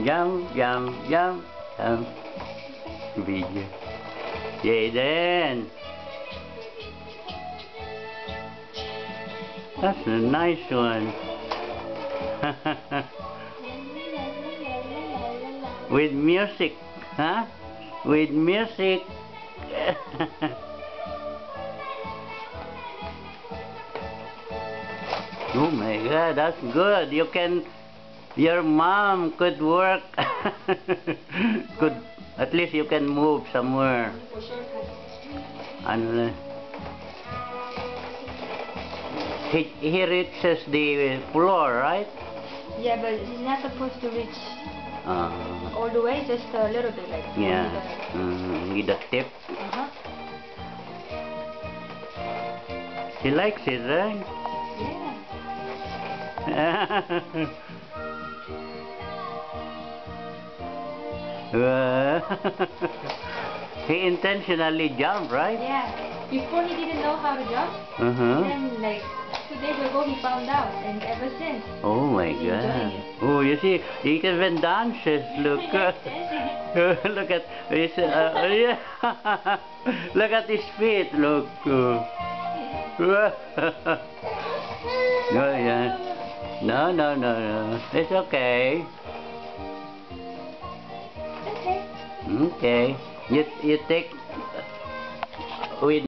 Jump, jump, jump, jump. Video. Jaden. That's a nice one. With music, huh? With music. Oh my God, that's good. Your mom could work. At least you can move somewhere. And he reaches the floor, right? Yeah, but he's not supposed to reach all the way, just a little bit, like. Yeah. With the tip. He likes it, right? Yeah. He intentionally jumped, right? Yeah. Before he didn't know how to jump. Then, like 2 days ago, he found out, and ever since. Oh my God! Oh, you see, he even dances. Look, look at his, yeah. Look at his feet. Look. Oh yeah. No, no, no, no. It's okay. Okay. Okay. You take with